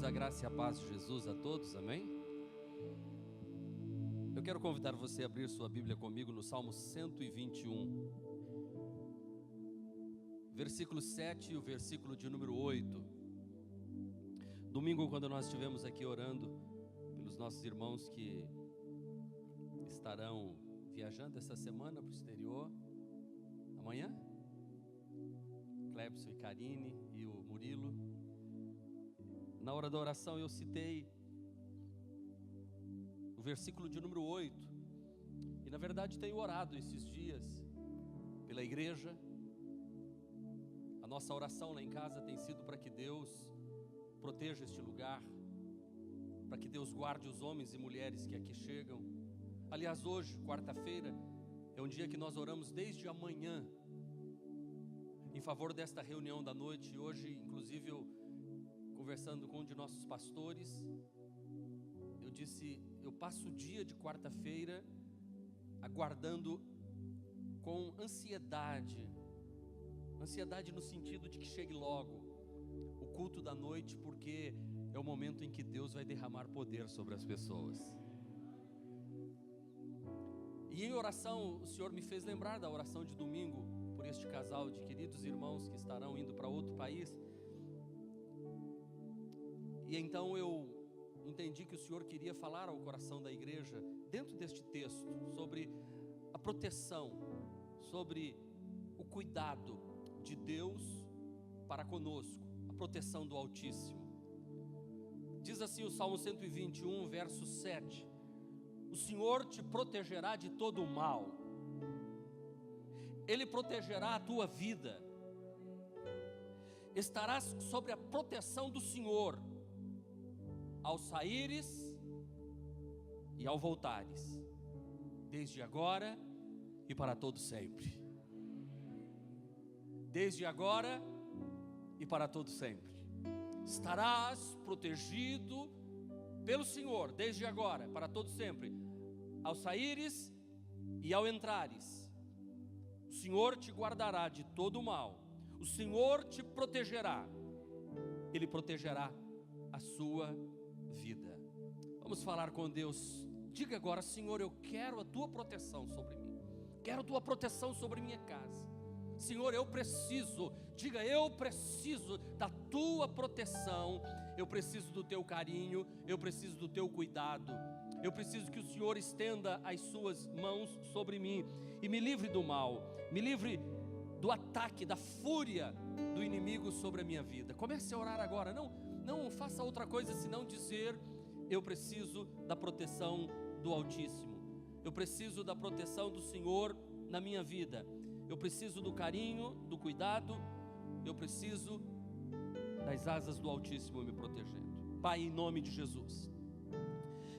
Queridos, a graça e a paz de Jesus a todos, amém? Eu quero convidar você a abrir sua Bíblia comigo no Salmo 121, versículo 7 e o versículo de número 8. Domingo, quando nós estivemos aqui orando pelos nossos irmãos que estarão viajando essa semana para o exterior, amanhã, Clebson e Karine e o Murilo, na hora da oração eu citei o versículo de número 8, e na verdade tenho orado esses dias pela igreja. A nossa oração lá em casa tem sido para que Deus proteja este lugar, para que Deus guarde os homens e mulheres que aqui chegam. Aliás, hoje, quarta-feira, é um dia que nós oramos desde amanhã em favor desta reunião da noite. Hoje, inclusive, eu conversando com um de nossos pastores, eu disse, eu passo o dia de quarta-feira aguardando com ansiedade no sentido de que chegue logo o culto da noite, porque é o momento em que Deus vai derramar poder sobre as pessoas. E em oração, o Senhor me fez lembrar da oração de domingo por este casal de queridos irmãos que estarão indo para outro país. E então eu entendi que o Senhor queria falar ao coração da igreja, dentro deste texto, sobre a proteção, sobre o cuidado de Deus para conosco, a proteção do Altíssimo. Diz assim o Salmo 121, verso 7: o Senhor te protegerá de todo o mal, Ele protegerá a tua vida, estarás sobre a proteção do Senhor, ao saíres e ao voltares, desde agora e para todo sempre. Desde agora e para todo sempre. Estarás protegido pelo Senhor, desde agora, para todo sempre, ao saíres e ao entrares. O Senhor te guardará de todo o mal, o Senhor te protegerá, Ele protegerá a sua vida. Vamos falar com Deus. Diga agora: Senhor, eu quero a tua proteção sobre mim, quero a tua proteção sobre minha casa. Senhor, eu preciso, diga, eu preciso da tua proteção, eu preciso do teu carinho, eu preciso do teu cuidado, eu preciso que o Senhor estenda as suas mãos sobre mim e me livre do mal, me livre do ataque, da fúria do inimigo sobre a minha vida. Comece a orar agora, não faça outra coisa senão dizer: eu preciso da proteção do Altíssimo, eu preciso da proteção do Senhor na minha vida, eu preciso do carinho, do cuidado, eu preciso das asas do Altíssimo me protegendo. Pai, em nome de Jesus,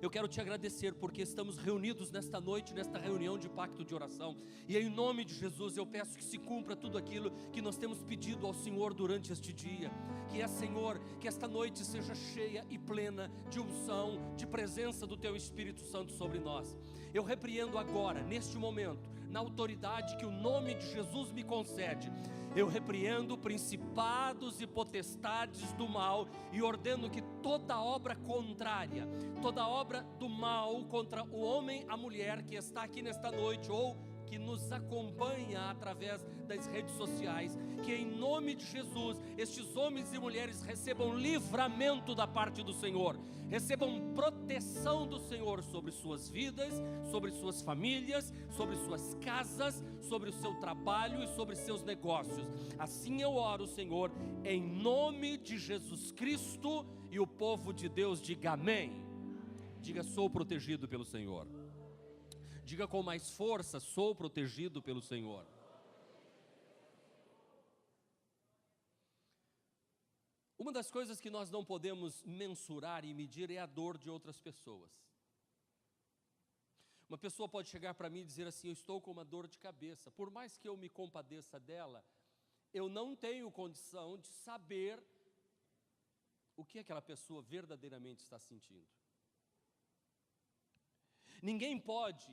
eu quero te agradecer porque estamos reunidos nesta noite, nesta reunião de pacto de oração. E em nome de Jesus eu peço que se cumpra tudo aquilo que nós temos pedido ao Senhor durante este dia. Senhor, que esta noite seja cheia e plena de unção, de presença do Teu Espírito Santo sobre nós. Eu repreendo agora, neste momento, na autoridade que o nome de Jesus me concede, eu repreendo principados e potestades do mal e ordeno que toda obra contrária, toda obra do mal contra o homem, a mulher que está aqui nesta noite ou que nos acompanha através das redes sociais, que em nome de Jesus, estes homens e mulheres recebam livramento da parte do Senhor, recebam proteção do Senhor sobre suas vidas, sobre suas famílias, sobre suas casas, sobre o seu trabalho e sobre seus negócios. Assim eu oro, Senhor, em nome de Jesus Cristo, e o povo de Deus diga amém. Diga: sou protegido pelo Senhor. Diga com mais força: sou protegido pelo Senhor. Uma das coisas que nós não podemos mensurar e medir é a dor de outras pessoas. Uma pessoa pode chegar para mim e dizer assim: eu estou com uma dor de cabeça. Por mais que eu me compadeça dela, eu não tenho condição de saber o que aquela pessoa verdadeiramente está sentindo. Ninguém pode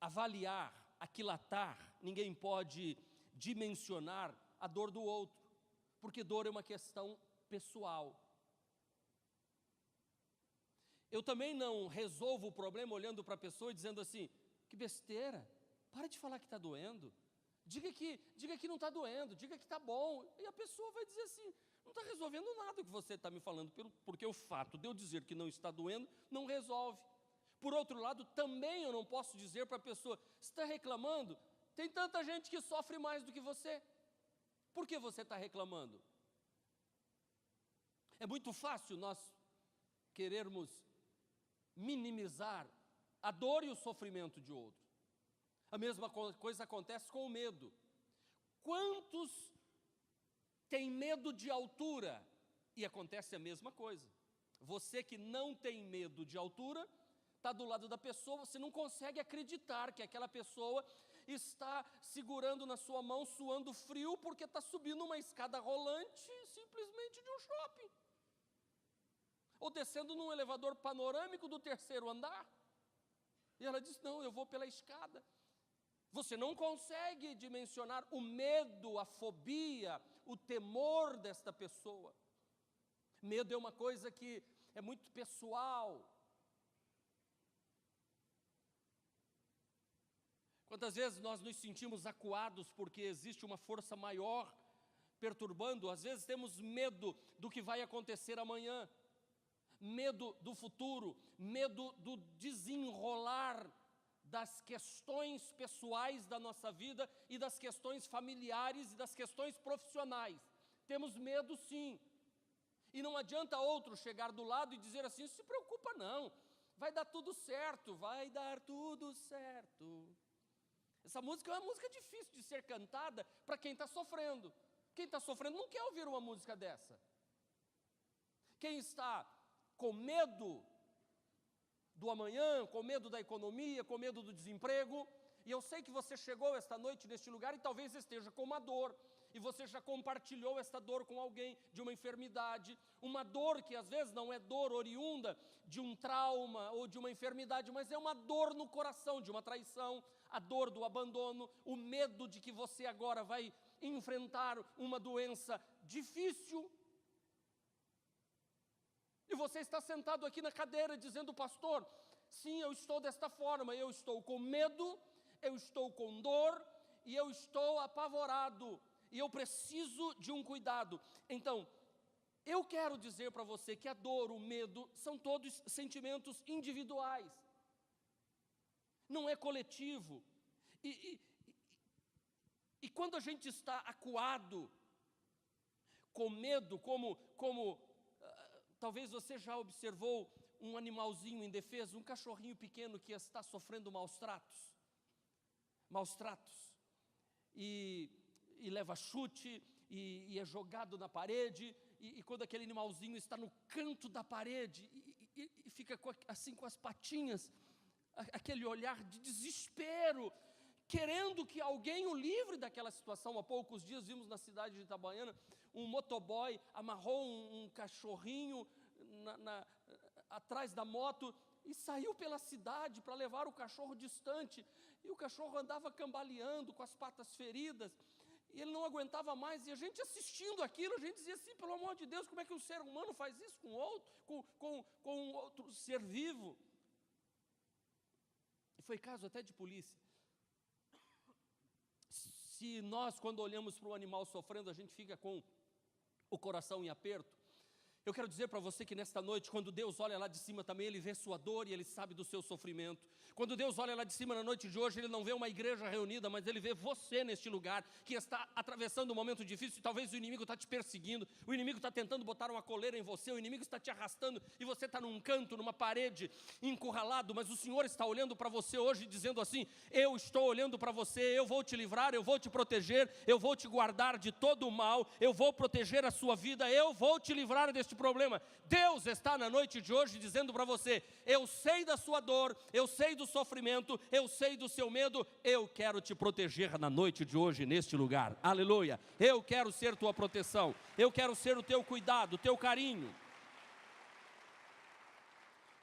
avaliar, aquilatar, ninguém pode dimensionar a dor do outro, porque dor é uma questão pessoal. Eu também não resolvo o problema olhando para a pessoa e dizendo assim, que besteira, para de falar que está doendo. Diga que não está doendo, diga que está bom. E a pessoa vai dizer assim, não está resolvendo nada o que você está me falando, porque o fato de eu dizer que não está doendo, não resolve. Por outro lado, também eu não posso dizer para a pessoa, você está reclamando? Tem tanta gente que sofre mais do que você. Por que você está reclamando? É muito fácil nós querermos minimizar a dor e o sofrimento de outro. A mesma coisa acontece com o medo. Quantos têm medo de altura? E acontece a mesma coisa. Você que não tem medo de altura, está do lado da pessoa, você não consegue acreditar que aquela pessoa está segurando na sua mão, suando frio, porque está subindo uma escada rolante simplesmente de um shopping. Ou descendo num elevador panorâmico do 3º andar. E ela diz, não, eu vou pela escada. Você não consegue dimensionar o medo, a fobia, o temor desta pessoa. Medo é uma coisa que é muito pessoal. Quantas vezes nós nos sentimos acuados porque existe uma força maior perturbando? Às vezes temos medo do que vai acontecer amanhã, medo do futuro, medo do desenrolar das questões pessoais da nossa vida e das questões familiares e das questões profissionais. Temos medo, sim. E não adianta outro chegar do lado e dizer assim, não se preocupa não, vai dar tudo certo, vai dar tudo certo. Essa música é uma música difícil de ser cantada para quem está sofrendo. Quem está sofrendo não quer ouvir uma música dessa. Quem está com medo do amanhã, com medo da economia, com medo do desemprego, e eu sei que você chegou esta noite neste lugar e talvez esteja com uma dor, e você já compartilhou esta dor com alguém, de uma enfermidade, uma dor que às vezes não é dor oriunda de um trauma ou de uma enfermidade, mas é uma dor no coração, de uma traição, a dor do abandono, o medo de que você agora vai enfrentar uma doença difícil. E você está sentado aqui na cadeira dizendo, pastor, sim, eu estou desta forma, eu estou com medo, eu estou com dor e eu estou apavorado e eu preciso de um cuidado. Então, eu quero dizer para você que a dor, o medo, são todos sentimentos individuais. Não é coletivo. E quando a gente está acuado, com medo, talvez você já observou um animalzinho indefeso, um cachorrinho pequeno que está sofrendo maus tratos, e leva chute, e é jogado na parede, e quando aquele animalzinho está no canto da parede, e fica assim com as patinhas, aquele olhar de desespero, querendo que alguém o livre daquela situação. Há poucos dias vimos na cidade de Itabaiana, um motoboy amarrou um cachorrinho atrás da moto e saiu pela cidade para levar o cachorro distante, e o cachorro andava cambaleando com as patas feridas, e ele não aguentava mais, e a gente assistindo aquilo, a gente dizia assim, pelo amor de Deus, como é que um ser humano faz isso com outro ser vivo? E foi caso até de polícia. Se nós, quando olhamos para o animal sofrendo, a gente fica com o coração em aperto, eu quero dizer para você que nesta noite, quando Deus olha lá de cima também, Ele vê sua dor e Ele sabe do seu sofrimento. Quando Deus olha lá de cima na noite de hoje, Ele não vê uma igreja reunida, mas Ele vê você neste lugar, que está atravessando um momento difícil, e talvez o inimigo está te perseguindo, o inimigo está tentando botar uma coleira em você, o inimigo está te arrastando, e você está num canto, numa parede, encurralado, mas o Senhor está olhando para você hoje, dizendo assim, eu estou olhando para você, eu vou te livrar, eu vou te proteger, eu vou te guardar de todo o mal, eu vou proteger a sua vida, eu vou te livrar deste problema. Deus está na noite de hoje dizendo para você, eu sei da sua dor, eu sei do sofrimento, eu sei do seu medo, eu quero te proteger na noite de hoje neste lugar, aleluia, eu quero ser tua proteção, eu quero ser o teu cuidado, o teu carinho.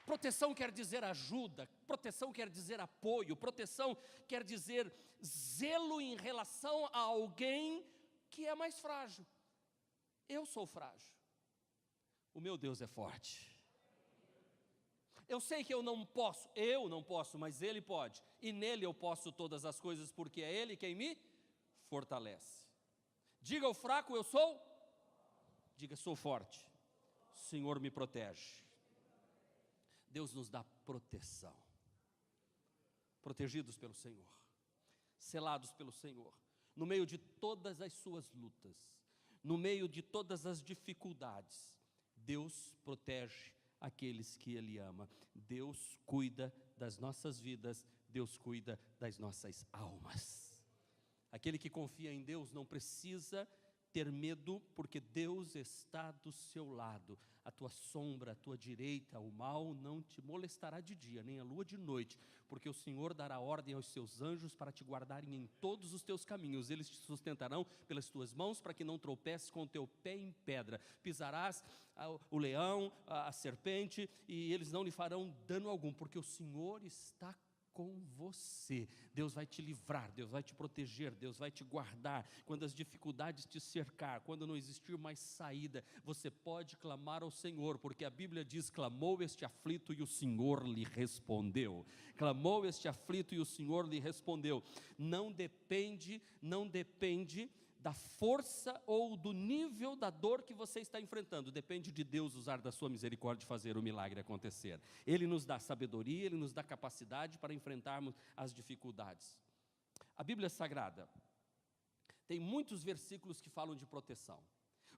Proteção quer dizer ajuda, proteção quer dizer apoio, proteção quer dizer zelo em relação a alguém que é mais frágil. Eu sou frágil. O meu Deus é forte. Eu sei que eu não posso, mas Ele pode. E nele eu posso todas as coisas, porque é Ele quem me fortalece. Diga ao fraco, eu sou. Diga, sou forte. O Senhor me protege. Deus nos dá proteção. Protegidos pelo Senhor. Selados pelo Senhor. No meio de todas as suas lutas. No meio de todas as dificuldades. Deus protege aqueles que Ele ama. Deus cuida das nossas vidas. Deus cuida das nossas almas. Aquele que confia em Deus não precisa ter medo, porque Deus está do seu lado. A tua sombra, a tua direita, o mal não te molestará de dia, nem a lua de noite, porque o Senhor dará ordem aos seus anjos para te guardarem em todos os teus caminhos. Eles te sustentarão pelas tuas mãos, para que não tropeces com o teu pé em pedra. Pisarás o leão, a serpente, e eles não lhe farão dano algum, porque o Senhor está com você. Deus vai te livrar, Deus vai te proteger, Deus vai te guardar. Quando as dificuldades te cercar, quando não existir mais saída, você pode clamar ao Senhor, porque a Bíblia diz: clamou este aflito e o Senhor lhe respondeu. Clamou este aflito e o Senhor lhe respondeu. Não depende da força ou do nível da dor que você está enfrentando. Depende de Deus usar da sua misericórdia e fazer o milagre acontecer. Ele nos dá sabedoria, Ele nos dá capacidade para enfrentarmos as dificuldades. A Bíblia Sagrada tem muitos versículos que falam de proteção.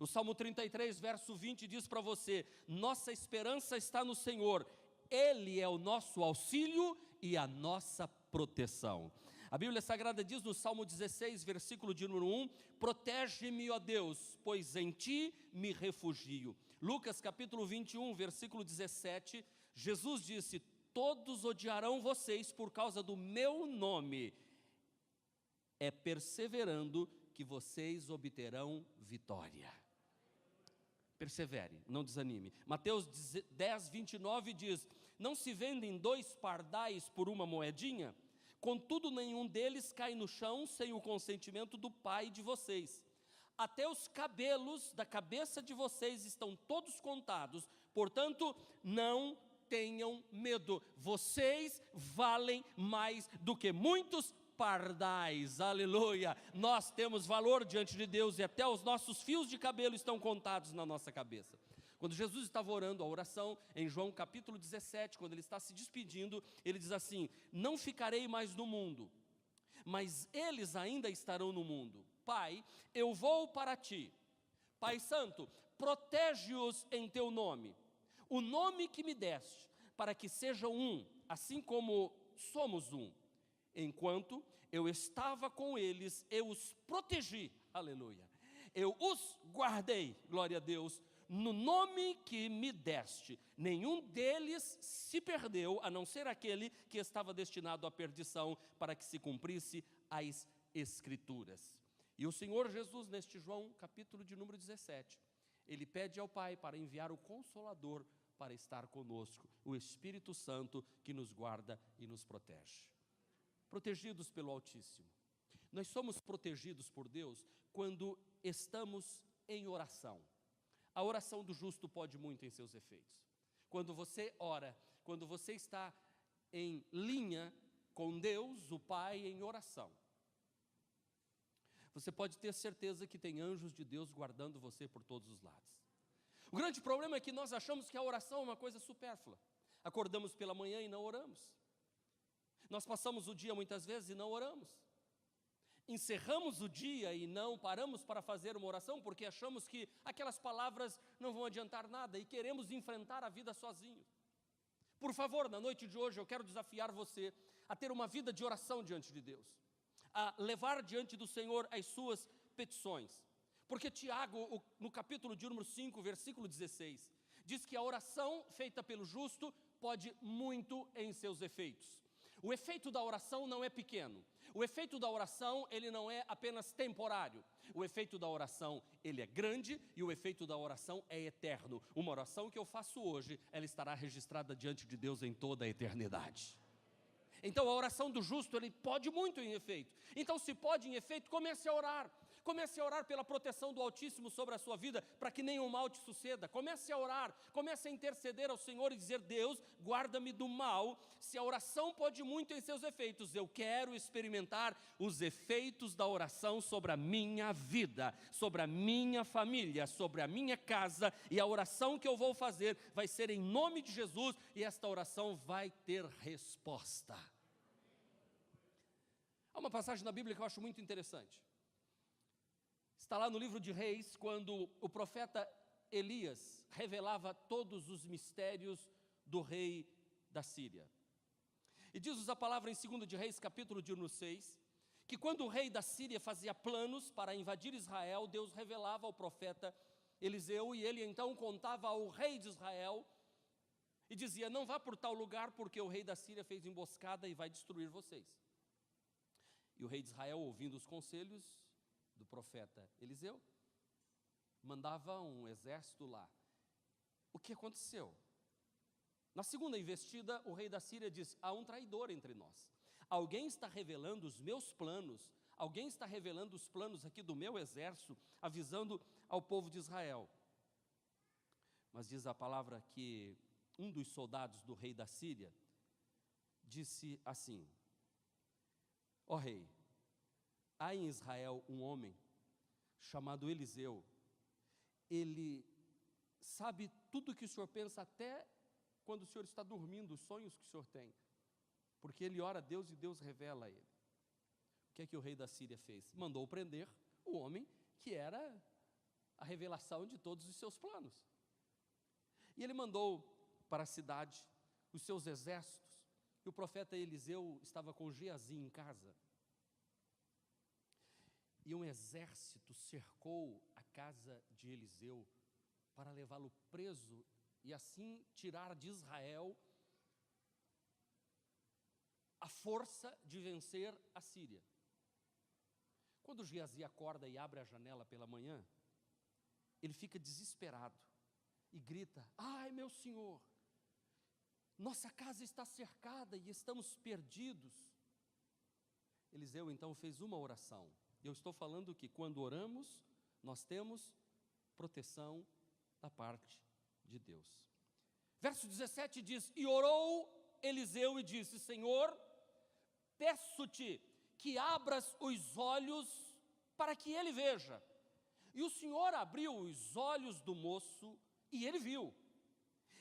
O Salmo 33, verso 20 diz para você: nossa esperança está no Senhor, Ele é o nosso auxílio e a nossa proteção. A Bíblia Sagrada diz no Salmo 16, versículo de número 1, protege-me, ó Deus, pois em Ti me refugio. Lucas capítulo 21, versículo 17, Jesus disse: todos odiarão vocês por causa do meu nome. É perseverando que vocês obterão vitória. Persevere, não desanime. Mateus 10, 29 diz: não se vendem 2 pardais por uma moedinha? Contudo, nenhum deles cai no chão sem o consentimento do Pai de vocês. Até os cabelos da cabeça de vocês estão todos contados, portanto, não tenham medo. Vocês valem mais do que muitos pardais. Aleluia! Nós temos valor diante de Deus e até os nossos fios de cabelo estão contados na nossa cabeça. Quando Jesus estava orando a oração, em João capítulo 17, quando ele está se despedindo, ele diz assim: não ficarei mais no mundo, mas eles ainda estarão no mundo. Pai, eu vou para ti. Pai Santo, protege-os em teu nome, o nome que me deste, para que sejam um, assim como somos um. Enquanto eu estava com eles, eu os protegi, aleluia. Eu os guardei, glória a Deus, no nome que me deste. Nenhum deles se perdeu, a não ser aquele que estava destinado à perdição, para que se cumprisse as Escrituras. E o Senhor Jesus, neste João, capítulo de número 17, Ele pede ao Pai para enviar o Consolador para estar conosco, o Espírito Santo que nos guarda e nos protege. Protegidos pelo Altíssimo. Nós somos protegidos por Deus quando estamos em oração. A oração do justo pode muito em seus efeitos. Quando você ora, quando você está em linha com Deus, o Pai, em oração, você pode ter certeza que tem anjos de Deus guardando você por todos os lados. O grande problema é que nós achamos que a oração é uma coisa supérflua. Acordamos pela manhã e não oramos. Nós passamos o dia muitas vezes e não oramos. Encerramos o dia e não paramos para fazer uma oração, porque achamos que aquelas palavras não vão adiantar nada e queremos enfrentar a vida sozinhos. Por favor, na noite de hoje eu quero desafiar você a ter uma vida de oração diante de Deus, a levar diante do Senhor as suas petições. Porque Tiago, no capítulo de número 5, versículo 16, diz que a oração feita pelo justo pode muito em seus efeitos. O efeito da oração não é pequeno. O efeito da oração, ele não é apenas temporário. O efeito da oração, ele é grande e o efeito da oração é eterno. Uma oração que eu faço hoje, ela estará registrada diante de Deus em toda a eternidade. Então a oração do justo, ele pode muito em efeito. Então se pode em efeito, comece a orar. Comece a orar pela proteção do Altíssimo sobre a sua vida, para que nenhum mal te suceda. Comece a orar, comece a interceder ao Senhor e dizer: Deus, guarda-me do mal. Se a oração pode muito em seus efeitos, eu quero experimentar os efeitos da oração sobre a minha vida, sobre a minha família, sobre a minha casa, e a oração que eu vou fazer vai ser em nome de Jesus, e esta oração vai ter resposta. Há uma passagem na Bíblia que eu acho muito interessante. Está lá no livro de Reis, quando o profeta Elias revelava todos os mistérios do rei da Síria. E diz-nos a palavra em 2 de Reis, capítulo de número 6, que quando o rei da Síria fazia planos para invadir Israel, Deus revelava ao profeta Eliseu, e ele então contava ao rei de Israel, e dizia: não vá por tal lugar, porque o rei da Síria fez emboscada e vai destruir vocês. E o rei de Israel, ouvindo os conselhos do profeta Eliseu, mandava um exército lá. O que aconteceu? Na segunda investida, o rei da Síria diz: há um traidor entre nós. Alguém está revelando os meus planos, alguém está revelando os planos aqui do meu exército, avisando ao povo de Israel. Mas diz a palavra que um dos soldados do rei da Síria disse assim: ó rei, há em Israel um homem chamado Eliseu, ele sabe tudo o que o senhor pensa, até quando o senhor está dormindo, os sonhos que o senhor tem, porque ele ora a Deus e Deus revela a ele. O que é que o rei da Síria fez? Mandou prender o homem que era a revelação de todos os seus planos. E ele mandou para a cidade os seus exércitos, e o profeta Eliseu estava com Geazi em casa. E um exército cercou a casa de Eliseu para levá-lo preso e assim tirar de Israel a força de vencer a Síria. Quando Geazi acorda e abre a janela pela manhã, ele fica desesperado e grita: ai, meu senhor, nossa casa está cercada e estamos perdidos. Eliseu então fez uma oração. Eu estou falando que quando oramos, nós temos proteção da parte de Deus. Verso 17 diz: e orou Eliseu e disse: Senhor, peço-te que abras os olhos para que ele veja. E o Senhor abriu os olhos do moço e ele viu.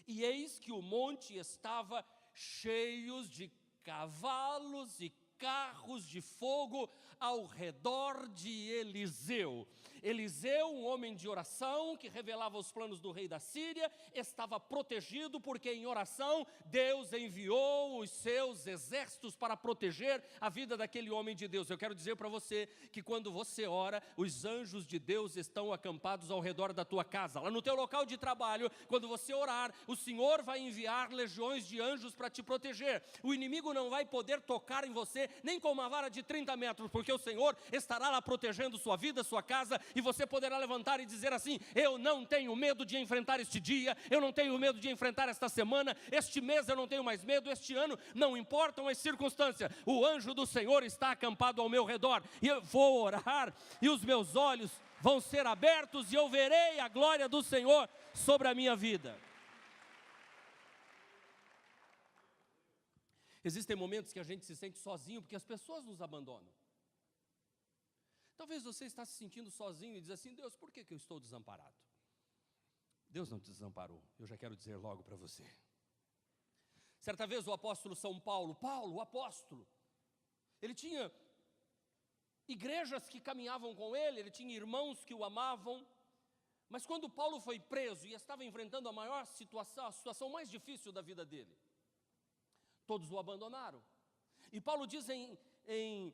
E eis que o monte estava cheio de cavalos e carros de fogo ao redor de Eliseu. Eliseu, um homem de oração que revelava os planos do rei da Síria, estava protegido porque em oração Deus enviou os seus exércitos para proteger a vida daquele homem de Deus. Eu quero dizer para você que quando você ora, os anjos de Deus estão acampados ao redor da tua casa. Lá no teu local de trabalho, quando você orar, o Senhor vai enviar legiões de anjos para te proteger. O inimigo não vai poder tocar em você nem com uma vara de 30 metros, porque o Senhor estará lá protegendo sua vida, sua casa, e você poderá levantar e dizer assim: eu não tenho medo de enfrentar este dia, eu não tenho medo de enfrentar esta semana, este mês eu não tenho mais medo, este ano, não importam as circunstâncias, o anjo do Senhor está acampado ao meu redor, e eu vou orar, e os meus olhos vão ser abertos, e eu verei a glória do Senhor sobre a minha vida. Existem momentos que a gente se sente sozinho porque as pessoas nos abandonam. Talvez você está se sentindo sozinho e diz assim: Deus, por que eu estou desamparado? Deus não te desamparou, eu já quero dizer logo para você. Certa vez o apóstolo São Paulo, o apóstolo, ele tinha igrejas que caminhavam com ele tinha irmãos que o amavam, mas quando Paulo foi preso e estava enfrentando a maior situação, a situação mais difícil da vida dele, todos o abandonaram. E Paulo diz em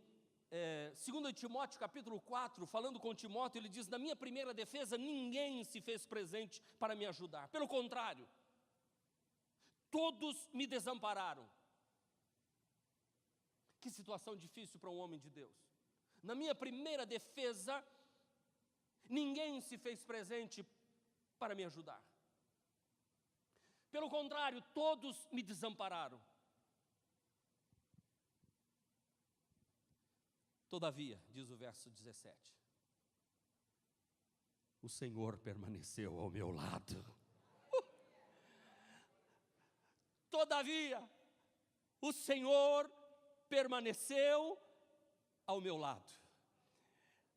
2 Timóteo capítulo 4, falando com Timóteo, ele diz: na minha primeira defesa ninguém se fez presente para me ajudar, pelo contrário, todos me desampararam. Que situação difícil para um homem de Deus. Na minha primeira defesa ninguém se fez presente para me ajudar, pelo contrário, todos me desampararam. Todavia, diz o verso 17, o Senhor permaneceu ao meu lado. Todavia, o Senhor permaneceu ao meu lado.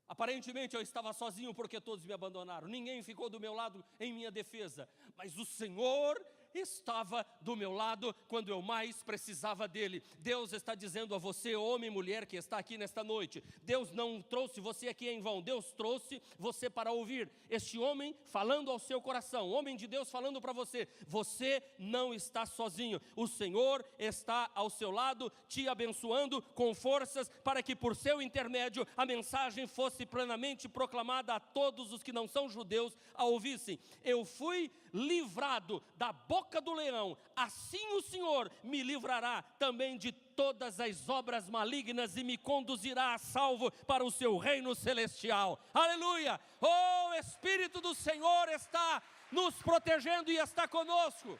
Aparentemente eu estava sozinho porque todos me abandonaram. Ninguém ficou do meu lado em minha defesa. Mas o Senhor estava do meu lado quando eu mais precisava dele. Deus está dizendo a você, homem e mulher que está aqui nesta noite, Deus não trouxe você aqui em vão, Deus trouxe você para ouvir este homem falando ao seu coração, homem de Deus falando para você, você não está sozinho, o Senhor está ao seu lado, te abençoando com forças para que por seu intermédio a mensagem fosse plenamente proclamada a todos os que não são judeus a ouvissem. Eu fui livrado da boca do leão, assim o Senhor me livrará também de todas as obras malignas e me conduzirá a salvo para o seu reino celestial. Aleluia! O Espírito do Senhor está nos protegendo e está conosco.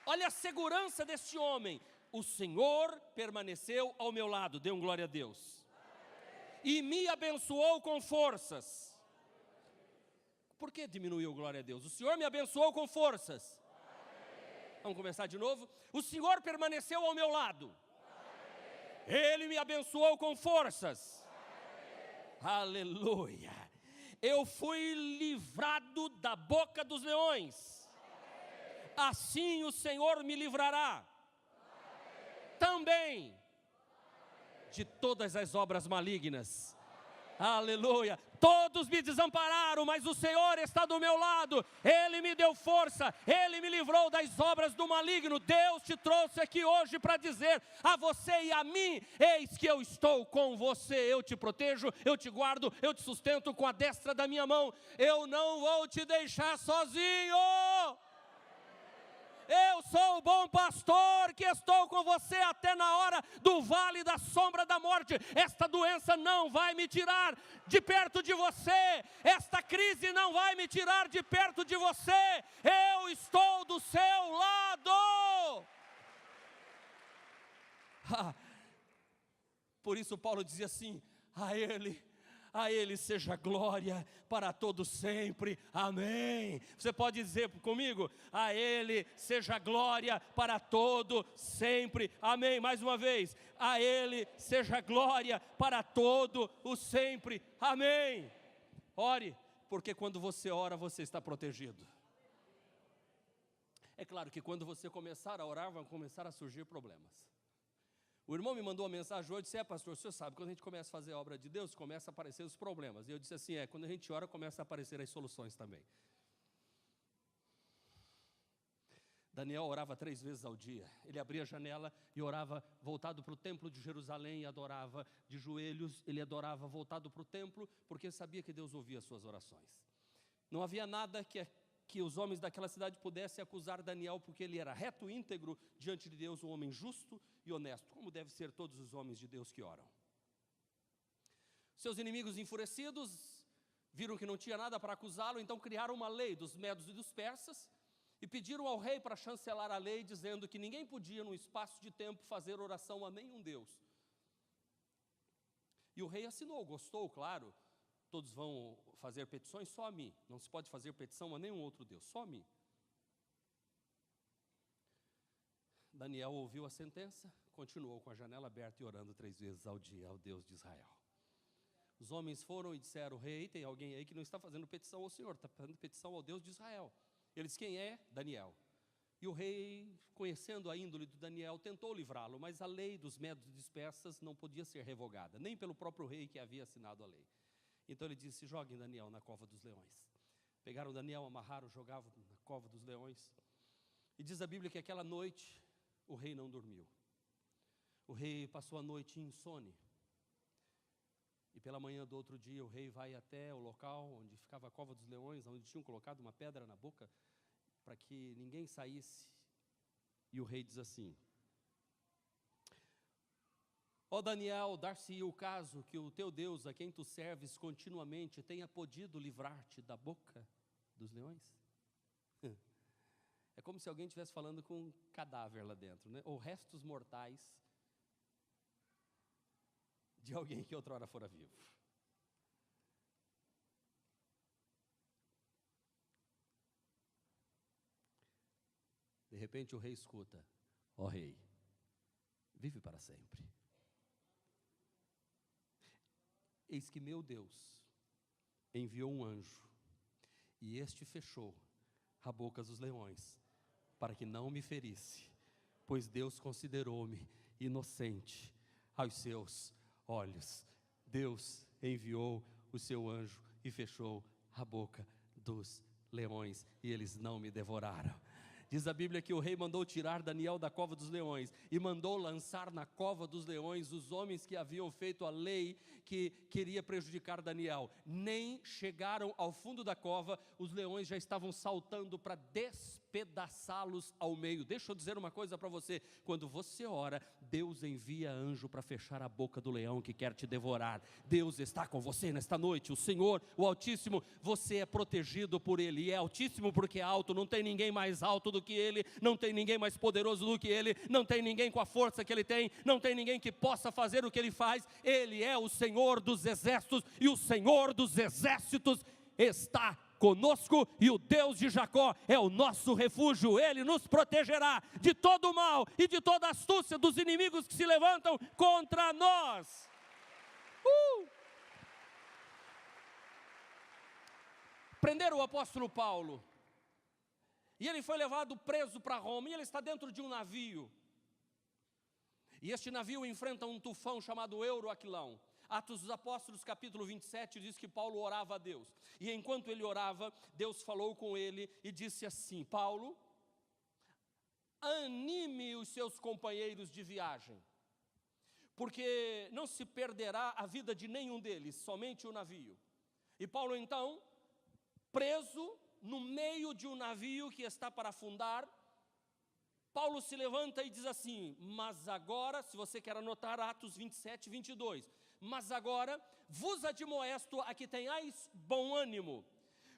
Olha a segurança deste homem. O Senhor permaneceu ao meu lado, dê um glória a Deus, e me abençoou com forças. Por que diminuiu, glória a Deus? O Senhor me abençoou com forças. Vamos começar de novo? O Senhor permaneceu ao meu lado. Ele me abençoou com forças. Aleluia. Eu fui livrado da boca dos leões. Assim o Senhor me livrará também de todas as obras malignas. Aleluia. Todos me desampararam, mas o Senhor está do meu lado. Ele me deu força, Ele me livrou das obras do maligno. Deus te trouxe aqui hoje para dizer a você e a mim: eis que eu estou com você, eu te protejo, eu te guardo, eu te sustento com a destra da minha mão. Eu não vou te deixar sozinho. Eu sou o bom pastor que estou com você até na hora do vale da sombra da morte. Esta doença não vai me tirar de perto de você. Esta crise não vai me tirar de perto de você. Eu estou do seu lado. Por isso Paulo dizia assim: a Ele seja glória para todo sempre, amém. Você pode dizer comigo: a Ele seja glória para todo sempre, amém. Mais uma vez: a Ele seja glória para todo o sempre, amém. Ore, porque quando você ora, você está protegido. É claro que quando você começar a orar, vão começar a surgir problemas. O irmão me mandou uma mensagem hoje, disse: pastor, o senhor sabe, quando a gente começa a fazer a obra de Deus, começa a aparecer os problemas. E eu disse assim: quando a gente ora, começa a aparecer as soluções também. Daniel orava 3 vezes ao dia. Ele abria a janela e orava voltado para o templo de Jerusalém e adorava de joelhos. Ele adorava voltado para o templo, porque sabia que Deus ouvia as suas orações. Não havia nada que os homens daquela cidade pudessem acusar Daniel, porque ele era reto e íntegro diante de Deus, um homem justo e honesto, como deve ser todos os homens de Deus que oram. Seus inimigos enfurecidos viram que não tinha nada para acusá-lo, então criaram uma lei dos medos e dos persas e pediram ao rei para chancelar a lei, dizendo que ninguém podia, num espaço de tempo, fazer oração a nenhum Deus. E o rei assinou, gostou, claro. Todos vão fazer petições, só a mim. Não se pode fazer petição a nenhum outro Deus, só a mim. Daniel ouviu a sentença, continuou com a janela aberta e orando 3 vezes ao dia ao Deus de Israel. Os homens foram e disseram: rei, tem alguém aí que não está fazendo petição ao Senhor, está fazendo petição ao Deus de Israel. Ele disse: quem é? Daniel. E o rei, conhecendo a índole de Daniel, tentou livrá-lo, mas a lei dos medos e dos persas não podia ser revogada, nem pelo próprio rei que havia assinado a lei. Então ele disse: joguem Daniel na cova dos leões. Pegaram Daniel, amarraram, jogavam na cova dos leões. E diz a Bíblia que aquela noite o rei não dormiu. O rei passou a noite em insônia. E pela manhã do outro dia o rei vai até o local onde ficava a cova dos leões, onde tinham colocado uma pedra na boca para que ninguém saísse. E o rei diz assim: ó Daniel, dar-se-ia o caso que o teu Deus, a quem tu serves continuamente, tenha podido livrar-te da boca dos leões? É como se alguém estivesse falando com um cadáver lá dentro, né? Ou restos mortais de alguém que outrora fora vivo. repente o rei escuta: ó rei, vive para sempre. Eis que meu Deus enviou um anjo, e este fechou a boca dos leões, para que não me ferisse, pois Deus considerou-me inocente aos seus olhos. Deus enviou o seu anjo e fechou a boca dos leões, e eles não me devoraram. Diz a Bíblia que o rei mandou tirar Daniel da cova dos leões e mandou lançar na cova dos leões os homens que haviam feito a lei que queria prejudicar Daniel. Nem chegaram ao fundo da cova, os leões já estavam saltando para despedaçá-los ao meio. Deixa eu dizer uma coisa para você: quando você ora, Deus envia anjo para fechar a boca do leão que quer te devorar. Deus está com você nesta noite. O Senhor, o Altíssimo, você é protegido por Ele, e é Altíssimo porque é alto. Não tem ninguém mais alto do que Ele, não tem ninguém mais poderoso do que Ele, não tem ninguém com a força que Ele tem, não tem ninguém que possa fazer o que Ele faz. Ele é o Senhor dos exércitos, e o Senhor dos exércitos está conosco, e o Deus de Jacó é o nosso refúgio. Ele nos protegerá de todo o mal e de toda a astúcia dos inimigos que se levantam contra nós. Prenderam o apóstolo Paulo, e ele foi levado preso para Roma, e ele está dentro de um navio, e este navio enfrenta um tufão chamado Euroaquilão. Atos dos Apóstolos, capítulo 27, diz que Paulo orava a Deus, e enquanto ele orava, Deus falou com ele e disse assim: Paulo, anime os seus companheiros de viagem, porque não se perderá a vida de nenhum deles, somente o navio. E Paulo então, preso no meio de um navio que está para afundar, Paulo se levanta e diz assim: mas agora, se você quer anotar Atos 27, 22, mas agora vos admoesto a que tenhais bom ânimo,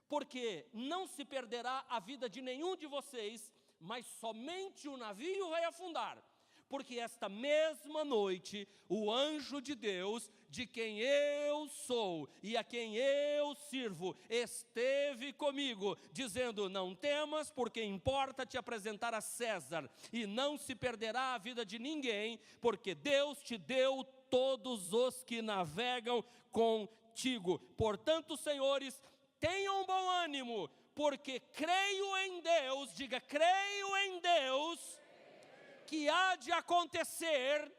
porque não se perderá a vida de nenhum de vocês, mas somente o navio vai afundar. Porque esta mesma noite, o anjo de Deus, de quem eu sou e a quem eu sirvo, esteve comigo, dizendo: não temas, porque importa te apresentar a César, e não se perderá a vida de ninguém, porque Deus te deu todos os que navegam contigo. Portanto, senhores, tenham bom ânimo, porque creio em Deus, diga, creio em Deus, que há de acontecer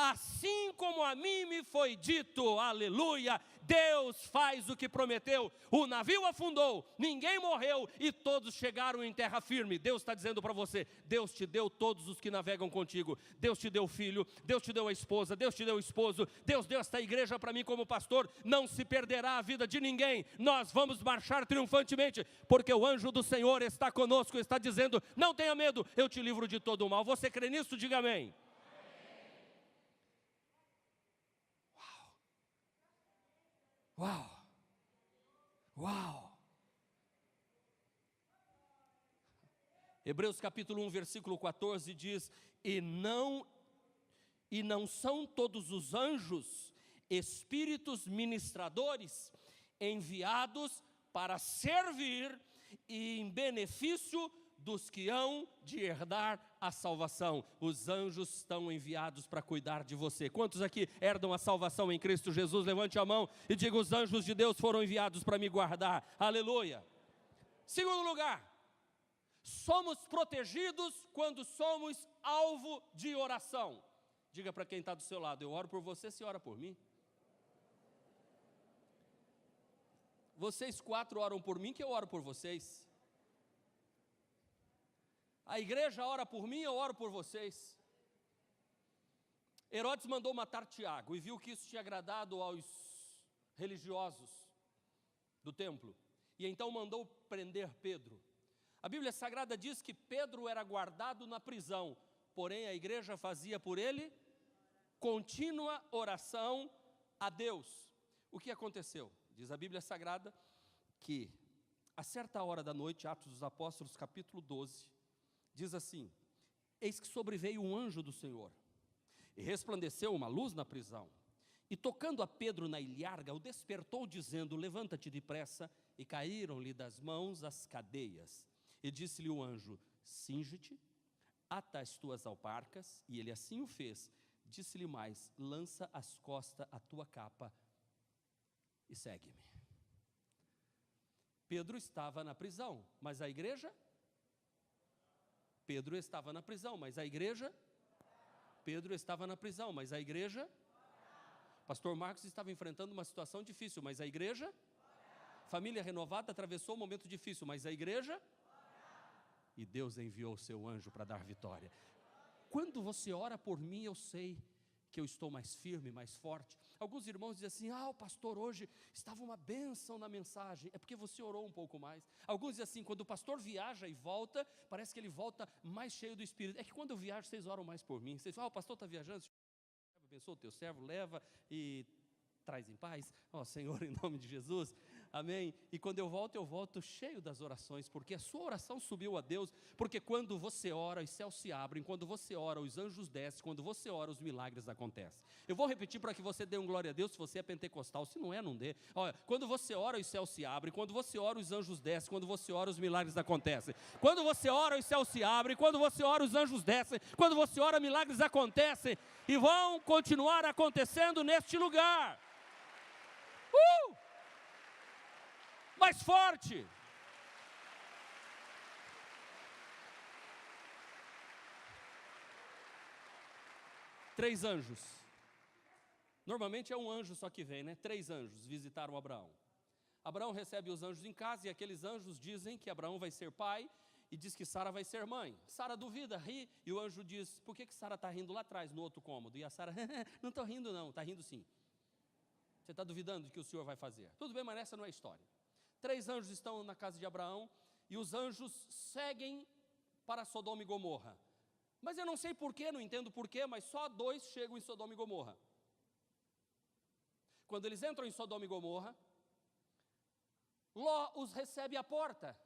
assim como a mim me foi dito. Aleluia! Deus faz o que prometeu. O navio afundou, ninguém morreu e todos chegaram em terra firme. Deus está dizendo para você: Deus te deu todos os que navegam contigo. Deus te deu filho, Deus te deu a esposa, Deus te deu o esposo, Deus deu esta igreja para mim como pastor. Não se perderá a vida de ninguém. Nós vamos marchar triunfantemente, porque o anjo do Senhor está conosco, está dizendo: não tenha medo, eu te livro de todo o mal. Você crê nisso? Diga amém. Uau! Uau! Hebreus capítulo 1, versículo 14 diz: E não são todos os anjos espíritos ministradores, enviados para servir e em benefício dos que hão de herdar a salvação. Os anjos estão enviados para cuidar de você. Quantos aqui herdam a salvação em Cristo Jesus? Levante a mão e diga: os anjos de Deus foram enviados para me guardar. Aleluia. Segundo lugar, somos protegidos quando somos alvo de oração. Diga para quem está do seu lado: eu oro por você, você ora por mim? Vocês 4 oram por mim, que eu oro por vocês. A igreja ora por mim, eu oro por vocês. Herodes mandou matar Tiago e viu que isso tinha agradado aos religiosos do templo, e então mandou prender Pedro. A Bíblia Sagrada diz que Pedro era guardado na prisão, porém a igreja fazia por ele contínua oração a Deus. O que aconteceu? Diz a Bíblia Sagrada que a certa hora da noite, Atos dos Apóstolos capítulo 12, diz assim: eis que sobreveio um anjo do Senhor, e resplandeceu uma luz na prisão, e tocando a Pedro na ilharga, o despertou dizendo: levanta-te depressa, e caíram-lhe das mãos as cadeias. E disse-lhe o anjo: cinge-te, ata as tuas alparcas, e ele assim o fez. Disse-lhe mais, lança às costas a tua capa e segue-me. Pedro estava na prisão, mas a igreja? Pedro estava na prisão, mas a igreja? Pedro estava na prisão, mas a igreja? Pastor Marcos estava enfrentando uma situação difícil, mas a igreja? Família Renovada atravessou um momento difícil, mas a igreja? E Deus enviou o seu anjo para dar vitória. Quando você ora por mim, eu sei que eu estou mais firme, mais forte. Alguns irmãos dizem assim, o pastor hoje estava uma bênção na mensagem, é porque você orou um pouco mais. Alguns dizem assim, quando o pastor viaja e volta, parece que ele volta mais cheio do Espírito. É que quando eu viajo, vocês oram mais por mim. Vocês falam, o pastor está viajando, abençoa o teu servo, leva e traz em paz. Senhor, em nome de Jesus, amém. E quando eu volto cheio das orações, porque a sua oração subiu a Deus, porque quando você ora, os céus se abrem, quando você ora, os anjos descem, quando você ora, os milagres acontecem. Eu vou repetir para que você dê um glória a Deus, se você é pentecostal, se não é, não dê. Olha, quando você ora, os céus se abrem, quando você ora, os anjos descem, quando você ora, os milagres acontecem. Quando você ora, os céus se abrem, quando você ora, os anjos descem, quando você ora, milagres acontecem, e vão continuar acontecendo neste lugar. Mais forte. Três anjos. Normalmente é um anjo só que vem, né? 3 anjos visitaram Abraão. Abraão recebe os anjos em casa e aqueles anjos dizem que Abraão vai ser pai e diz que Sara vai ser mãe. Sara duvida, ri, e o anjo diz, por que Sara está rindo lá atrás, no outro cômodo? E a Sara, não estou rindo não, está rindo sim. Você está duvidando do que o Senhor vai fazer? Tudo bem, mas essa não é a história. 3 anjos estão na casa de Abraão e os anjos seguem para Sodoma e Gomorra. Mas eu não sei porquê, não entendo porquê, mas só 2 chegam em Sodoma e Gomorra. Quando eles entram em Sodoma e Gomorra, Ló os recebe à porta.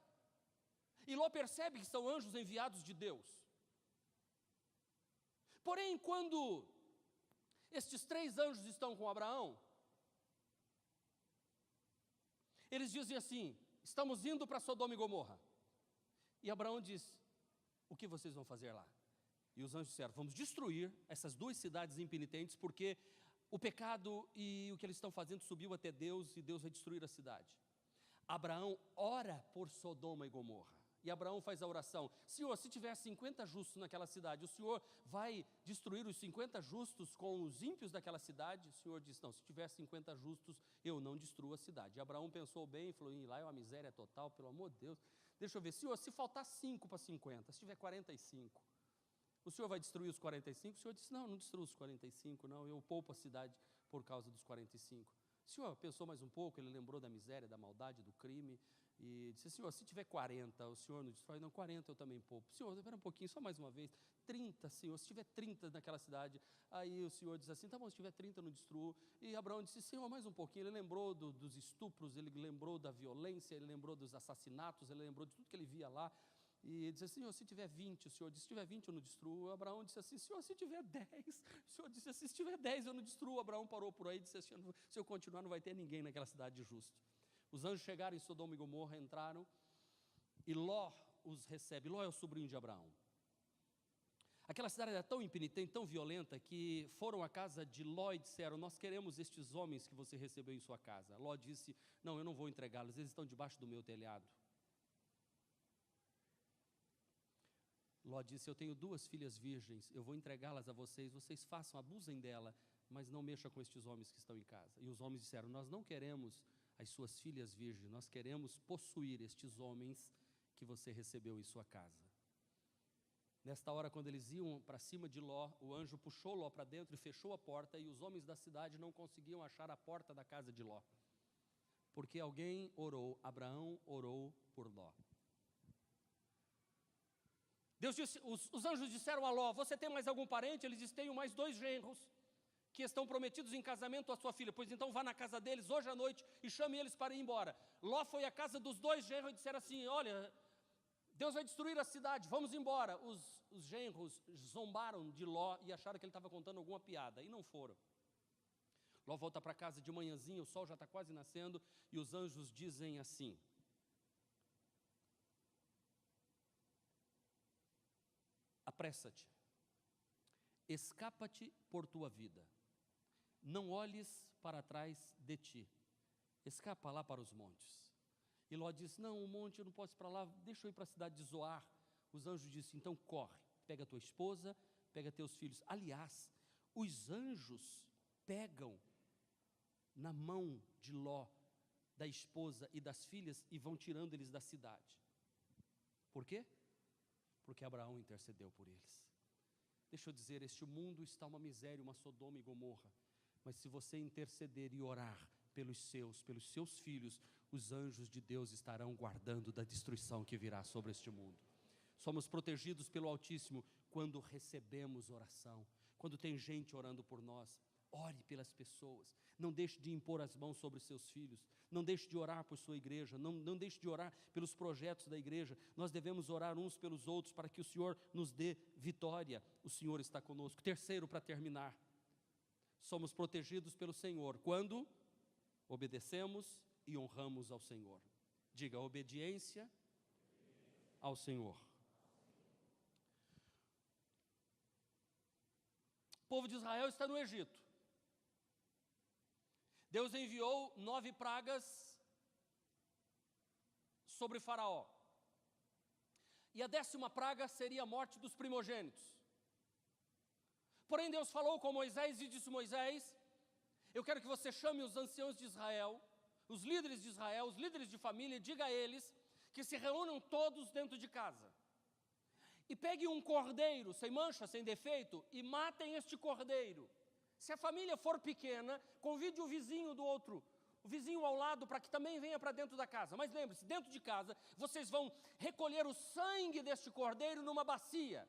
E Ló percebe que são anjos enviados de Deus. Porém, quando estes 3 anjos estão com Abraão, eles dizem assim, estamos indo para Sodoma e Gomorra. E Abraão diz, o que vocês vão fazer lá? E os anjos disseram, vamos destruir essas 2 cidades impenitentes, porque o pecado e o que eles estão fazendo subiu até Deus, e Deus vai destruir a cidade. Abraão ora por Sodoma e Gomorra. E Abraão faz a oração, Senhor, se tiver 50 justos naquela cidade, o Senhor vai destruir os 50 justos com os ímpios daquela cidade? O Senhor diz, não, se tiver 50 justos, eu não destruo a cidade. E Abraão pensou bem e falou, lá é uma miséria total, pelo amor de Deus. Deixa eu ver, Senhor, se faltar 5 para 50, se tiver 45, o Senhor vai destruir os 45? O Senhor disse, não destruo os 45, não, eu poupo a cidade por causa dos 45. O Senhor pensou mais um pouco, ele lembrou da miséria, da maldade, do crime, e disse, Senhor, se tiver 40, o Senhor não destrói? Não, 40 eu também poupo. Senhor, espera um pouquinho, só mais uma vez. 30, Senhor, se tiver 30 naquela cidade. Aí o Senhor diz assim, tá bom, se tiver 30 eu não destruo. E Abraão disse, Senhor, mais um pouquinho. Ele lembrou dos estupros, ele lembrou da violência, ele lembrou dos assassinatos, ele lembrou de tudo que ele via lá. E ele disse assim, Senhor, se tiver 20, o Senhor disse, se tiver 20 eu não destruo. Abraão disse assim, Senhor, se tiver 10, o Senhor disse assim, se tiver 10 eu não destruo. Abraão parou por aí e disse assim, se eu continuar não vai ter ninguém naquela cidade justo. Os anjos chegaram em Sodoma e Gomorra, entraram, e Ló os recebe. Ló é o sobrinho de Abraão. Aquela cidade era tão impenitente, tão violenta, que foram à casa de Ló e disseram, nós queremos estes homens que você recebeu em sua casa. Ló disse, não, eu não vou entregá-los, eles estão debaixo do meu telhado. Ló disse, eu tenho 2 filhas virgens, eu vou entregá-las a vocês, vocês façam, abusem dela, mas não mexam com estes homens que estão em casa. E os homens disseram, nós não queremos as suas filhas virgens, nós queremos possuir estes homens que você recebeu em sua casa. Nesta hora, quando eles iam para cima de Ló, o anjo puxou Ló para dentro e fechou a porta, e os homens da cidade não conseguiam achar a porta da casa de Ló, porque alguém orou, Abraão orou por Ló. Deus disse, os anjos disseram a Ló, você tem mais algum parente? Ele disse, tenho mais 2 genros, que estão prometidos em casamento à sua filha, pois então vá na casa deles hoje à noite e chame eles para ir embora. Ló foi à casa dos 2 genros e disseram assim, olha, Deus vai destruir a cidade, vamos embora. Os genros zombaram de Ló e acharam que ele estava contando alguma piada, e não foram. Ló volta para casa de manhãzinha, o sol já está quase nascendo, e os anjos dizem assim, apressa-te, escapa-te por tua vida, não olhes para trás de ti, escapa lá para os montes. E Ló disse, não, o monte eu não posso ir para lá, deixa eu ir para a cidade de Zoar. Os anjos disseram, então corre, pega tua esposa, pega teus filhos. Aliás, os anjos pegam na mão de Ló, da esposa e das filhas, e vão tirando eles da cidade. Por quê? Porque Abraão intercedeu por eles. Deixa eu dizer, este mundo está uma miséria, uma Sodoma e Gomorra, mas se você interceder e orar pelos seus filhos, os anjos de Deus estarão guardando da destruição que virá sobre este mundo. Somos protegidos pelo Altíssimo quando recebemos oração, quando tem gente orando por nós. Ore pelas pessoas, não deixe de impor as mãos sobre seus filhos, não deixe de orar por sua igreja, não deixe de orar pelos projetos da igreja. Nós devemos orar uns pelos outros para que o Senhor nos dê vitória. O Senhor está conosco. Terceiro, para terminar, somos protegidos pelo Senhor quando obedecemos e honramos ao Senhor. Diga, obediência ao Senhor. O povo de Israel está no Egito. Deus enviou 9 pragas sobre Faraó. E a 10ª praga seria a morte dos primogênitos. Porém, Deus falou com Moisés e disse, Moisés, eu quero que você chame os anciãos de Israel, os líderes de Israel, os líderes de família, e diga a eles que se reúnam todos dentro de casa. E pegue um cordeiro, sem mancha, sem defeito, e matem este cordeiro. Se a família for pequena, convide o vizinho do outro, o vizinho ao lado, para que também venha para dentro da casa. Mas lembre-se, dentro de casa, vocês vão recolher o sangue deste cordeiro numa bacia.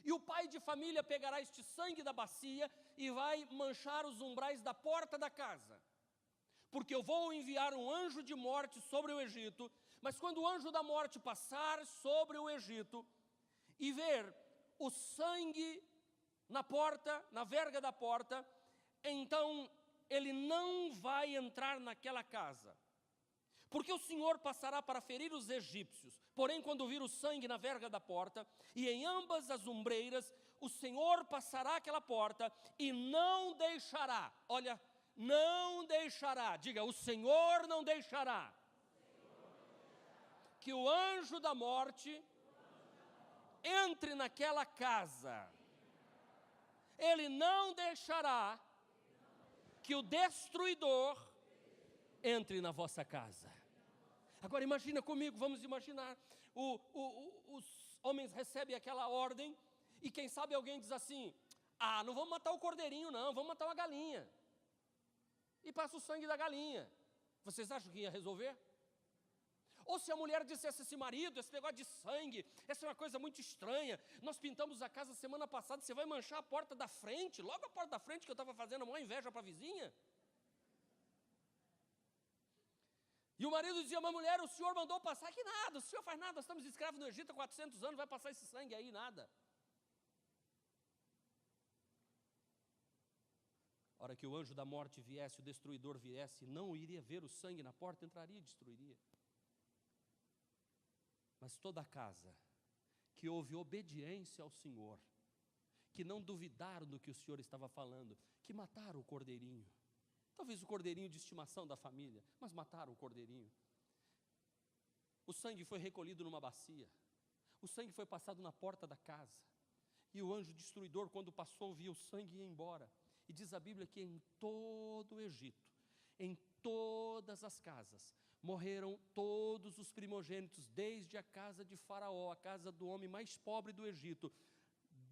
E o pai de família pegará este sangue da bacia e vai manchar os umbrais da porta da casa. Porque eu vou enviar um anjo de morte sobre o Egito, mas quando o anjo da morte passar sobre o Egito e ver o sangue na porta, na verga da porta, então ele não vai entrar naquela casa. Porque o Senhor passará para ferir os egípcios. Porém, quando vir o sangue na verga da porta e em ambas as ombreiras, o Senhor passará aquela porta e não deixará, olha, não deixará, diga, o Senhor não deixará que o anjo da morte entre naquela casa. Ele não deixará que o destruidor entre na vossa casa. Agora imagina comigo, vamos imaginar, os homens recebem aquela ordem e quem sabe alguém diz assim, não vamos matar o cordeirinho não, vamos matar uma galinha. E passa o sangue da galinha. Vocês acham que ia resolver? Ou se a mulher dissesse assim, marido, esse negócio de sangue, essa é uma coisa muito estranha, nós pintamos a casa semana passada, você vai manchar a porta da frente, logo a porta da frente que eu estava fazendo uma inveja para a vizinha. E o marido dizia, mas mulher, o senhor mandou passar, que nada, o senhor faz nada, nós estamos escravos no Egito há 400 anos, vai passar esse sangue aí, nada. A hora que o anjo da morte viesse, o destruidor viesse, não iria ver o sangue na porta, entraria e destruiria. Mas toda a casa que houve obediência ao Senhor, que não duvidaram do que o Senhor estava falando, que mataram o cordeirinho, talvez o cordeirinho de estimação da família, mas mataram o cordeirinho. O sangue foi recolhido numa bacia, o sangue foi passado na porta da casa, e o anjo destruidor, quando passou, viu o sangue e ia embora. E diz a Bíblia que em todo o Egito, em todas as casas, morreram todos os primogênitos, desde a casa de Faraó, a casa do homem mais pobre do Egito,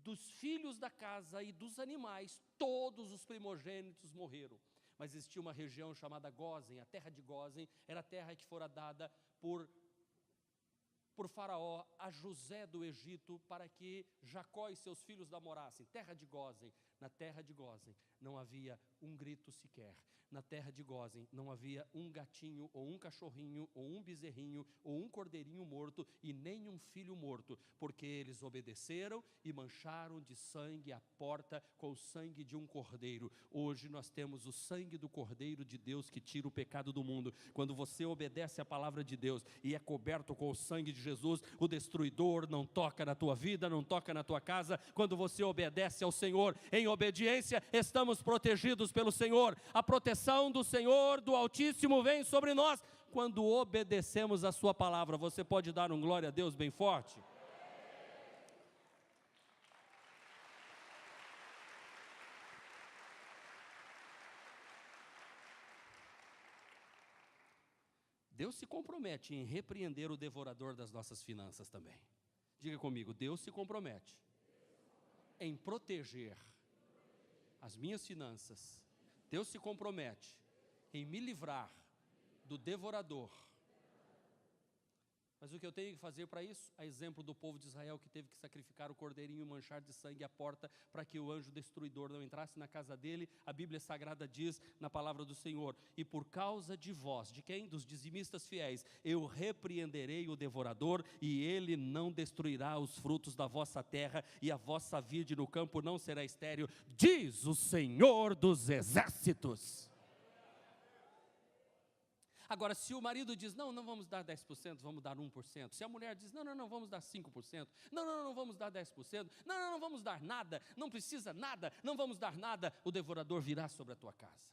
dos filhos da casa e dos animais, todos os primogênitos morreram. Mas existia uma região chamada Gósen, a terra de Gósen, era a terra que fora dada por Faraó a José do Egito, para que Jacó e seus filhos namorassem, terra de Gósen. Na terra de Gósen não havia um grito sequer. Na terra de Gósen não havia um gatinho, ou um cachorrinho, ou um bezerrinho, ou um cordeirinho morto, e nem um filho morto, porque eles obedeceram e mancharam de sangue a porta com o sangue de um cordeiro. Hoje nós temos o sangue do Cordeiro de Deus que tira o pecado do mundo. Quando você obedece a palavra de Deus e é coberto com o sangue de Jesus, o destruidor não toca na tua vida, não toca na tua casa. Quando você obedece ao Senhor em obediência, estamos protegidos pelo Senhor. A proteção do Senhor, do Altíssimo, vem sobre nós quando obedecemos a sua palavra. Você pode dar um glória a Deus bem forte? Deus se compromete em repreender o devorador das nossas finanças também. Diga comigo, Deus se compromete em proteger as minhas finanças. Deus se compromete em me livrar do devorador. Mas o que eu tenho que fazer para isso? A exemplo do povo de Israel que teve que sacrificar o cordeirinho e manchar de sangue a porta para que o anjo destruidor não entrasse na casa dele. A Bíblia Sagrada diz na palavra do Senhor: e por causa de vós, de quem? Dos dizimistas fiéis, eu repreenderei o devorador e ele não destruirá os frutos da vossa terra e a vossa vide no campo não será estéril, diz o Senhor dos exércitos. Agora, se o marido diz, não vamos dar 10%, vamos dar 1%. Se a mulher diz, não, vamos dar 5%. Não, vamos dar 10%. Não, vamos dar nada. Não precisa nada, não vamos dar nada. O devorador virá sobre a tua casa.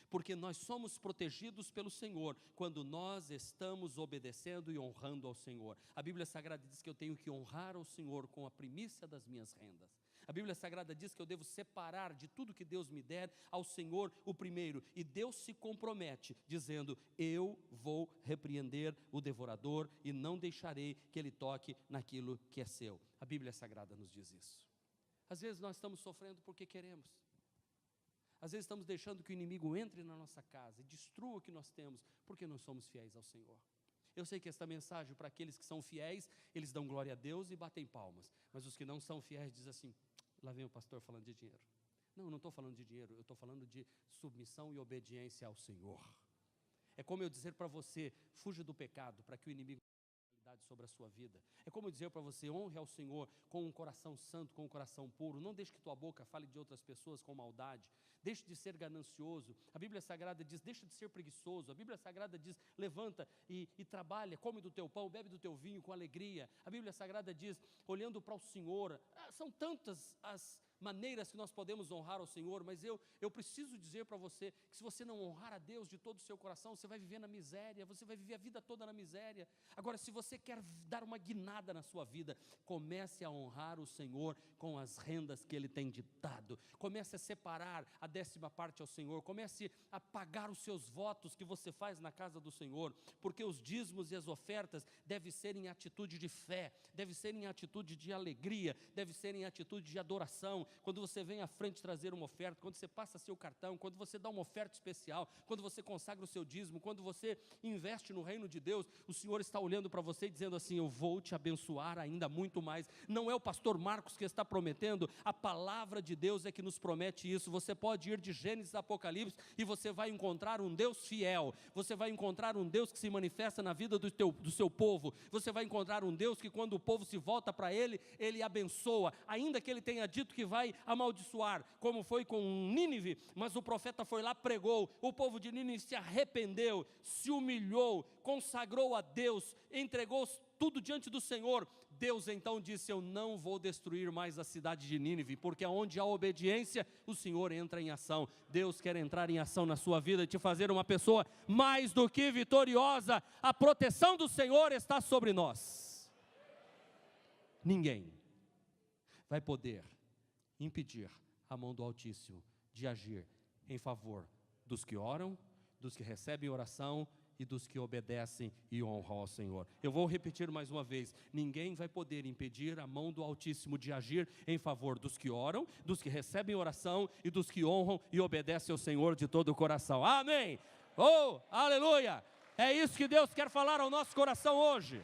Porque nós somos protegidos pelo Senhor quando nós estamos obedecendo e honrando ao Senhor. A Bíblia Sagrada diz que eu tenho que honrar ao Senhor com a primícia das minhas rendas. A Bíblia Sagrada diz que eu devo separar de tudo que Deus me der ao Senhor o primeiro. E Deus se compromete dizendo, eu vou repreender o devorador e não deixarei que ele toque naquilo que é seu. A Bíblia Sagrada nos diz isso. Às vezes nós estamos sofrendo porque queremos. Às vezes estamos deixando que o inimigo entre na nossa casa e destrua o que nós temos porque não somos fiéis ao Senhor. Eu sei que esta mensagem, para aqueles que são fiéis, eles dão glória a Deus e batem palmas. Mas os que não são fiéis dizem assim, lá vem o pastor falando de dinheiro. Não estou falando de dinheiro, eu estou falando de submissão e obediência ao Senhor. É como eu dizer para você, fuja do pecado, para que o inimigo sobre a sua vida. É como eu dizer para você, honre ao Senhor com um coração santo, com um coração puro. Não deixe que tua boca fale de outras pessoas com maldade. Deixe de ser ganancioso. A Bíblia Sagrada diz, deixa de ser preguiçoso. A Bíblia Sagrada diz, levanta e trabalha, come do teu pão, bebe do teu vinho com alegria. A Bíblia Sagrada diz, olhando para o Senhor. São tantas as maneiras que nós podemos honrar ao Senhor, mas eu preciso dizer para você, que se você não honrar a Deus de todo o seu coração, você vai viver na miséria, você vai viver a vida toda na miséria. Agora, se você quer dar uma guinada na sua vida, comece a honrar o Senhor com as rendas que Ele tem ditado, comece a separar a 10ª ao Senhor, comece a pagar os seus votos que você faz na casa do Senhor, porque os dízimos e as ofertas devem ser em atitude de fé, deve ser em atitude de alegria, deve ser em atitude de adoração. Quando você vem à frente trazer uma oferta, quando você passa seu cartão, quando você dá uma oferta especial, quando você consagra o seu dízimo, quando você investe no reino de Deus, o Senhor está olhando para você e dizendo assim, eu vou te abençoar ainda muito mais. Não é o pastor Marcos que está prometendo, a palavra de Deus é que nos promete isso. Você pode ir de Gênesis a Apocalipse e você vai encontrar um Deus fiel, você vai encontrar um Deus que se manifesta na vida do seu povo, você vai encontrar um Deus que quando o povo se volta para Ele, Ele abençoa, ainda que Ele tenha dito que vai amaldiçoar, como foi com Nínive, mas o profeta foi lá, pregou, o povo de Nínive se arrependeu, se humilhou, consagrou a Deus, entregou tudo diante do Senhor. Deus então disse, eu não vou destruir mais a cidade de Nínive, porque onde há obediência, o Senhor entra em ação. Deus quer entrar em ação na sua vida e te fazer uma pessoa mais do que vitoriosa. A proteção do Senhor está sobre nós. Ninguém vai poder impedir a mão do Altíssimo de agir em favor dos que oram, dos que recebem oração e dos que obedecem e honram ao Senhor. Eu vou repetir mais uma vez, ninguém vai poder impedir a mão do Altíssimo de agir em favor dos que oram, dos que recebem oração e dos que honram e obedecem ao Senhor de todo o coração. Amém! Oh, aleluia! É isso que Deus quer falar ao nosso coração hoje.